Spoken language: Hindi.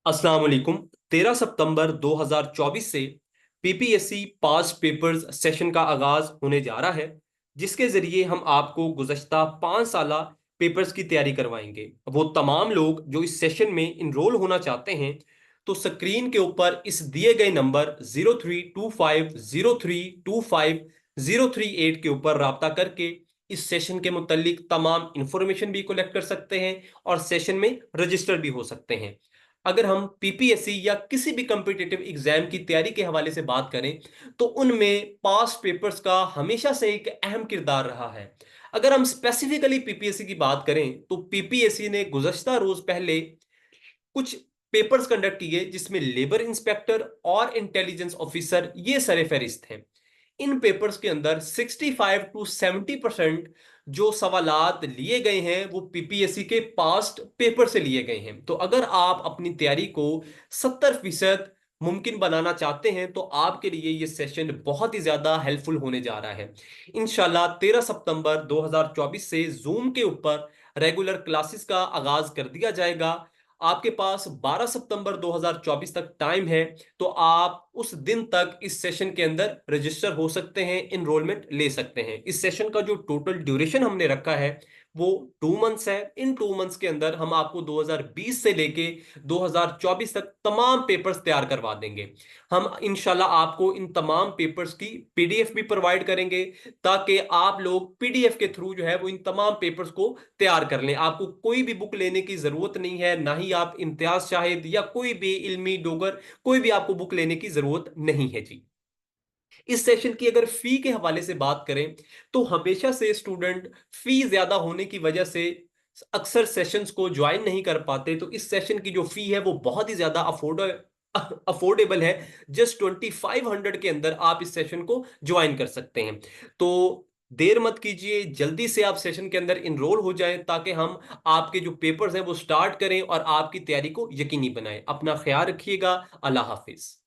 अस्सलाम वालेकुम। 13 सितंबर 2024 से पीपीएससी पास्ट पेपर्स सेशन का आगाज होने जा रहा है, जिसके जरिए हम आपको गुज़श्ता 5 साला पेपर्स की तैयारी करवाएंगे। वो तमाम लोग जो इस सेशन में इनरोल होना चाहते हैं, तो स्क्रीन के ऊपर इस दिए गए नंबर 0325032038 के ऊपर राब्ता करके इस सेशन के मुतल्लिक तमाम इंफॉर्मेशन भी कलेक्ट कर सकते हैं और सेशन में रजिस्टर भी हो सकते हैं। अगर हम पीपीएससी या किसी भी कॉम्पिटिटिव एग्जाम की तैयारी के हवाले से बात करें, तो उनमें पास्ट पेपर्स का हमेशा से एक अहम किरदार रहा है। अगर हम स्पेसिफिकली पीपीएससी की बात करें, तो पीपीएससी ने गुज़श्ता रोज पहले कुछ पेपर्स कंडक्ट किए, जिसमें लेबर इंस्पेक्टर और इंटेलिजेंस ऑफिसर ये सरे फहरिस्त हैं। इन पेपर्स के अंदर 65 to 70% जो सवालात लिए गए हैं वो पीपीएससी के पास्ट पेपर से लिए गए हैं। तो अगर आप अपनी तैयारी को 70% मुमकिन बनाना चाहते हैं, तो आपके लिए ये सेशन बहुत ही ज्यादा हेल्पफुल होने जा रहा है। इंशाल्लाह 13 सितंबर 2024 से जूम के ऊपर रेगुलर क्लासेस का आगाज कर दिया जाएगा। आपके पास 12 सितंबर 2024 तक टाइम है, तो आप उस दिन तक इस सेशन के अंदर रजिस्टर हो सकते हैं, इनरोलमेंट ले सकते हैं। इस सेशन का जो टोटल ड्यूरेशन हमने रखा है वो 2 मंथ्स है। इन 2 मंथ्स के अंदर हम आपको 2020 से लेके 2024 तक तमाम पेपर्स तैयार करवा देंगे। हम इंशाल्लाह आपको इन तमाम पेपर्स की पीडीएफ भी प्रोवाइड करेंगे, ताकि आप लोग पीडीएफ के थ्रू जो है वो इन तमाम पेपर्स को तैयार कर लें। आपको कोई भी बुक लेने की जरूरत नहीं है, ना ही आप इम्तियाज शाहिद या कोई भी इल्मी डोगर कोई भी आपको बुक लेने की जरूरत नहीं है जी। इस सेशन की अगर फी के हवाले से बात करें, तो हमेशा से स्टूडेंट फी ज्यादा होने की वजह से अक्सर सेशंस को ज्वाइन नहीं कर पाते। तो इस सेशन की जो फी है वो बहुत ही ज्यादा अफोर्डेबल है। जस्ट 2500 के अंदर आप इस सेशन को ज्वाइन कर सकते हैं। तो देर मत कीजिए, जल्दी से आप सेशन के अंदर इनरोल हो जाएं, ताकि हम आपके जो पेपर्स हैं वो स्टार्ट करें और आपकी तैयारी को यकीनी बनाएं। अपना ख्याल रखिएगा। अल्लाह हाफिज।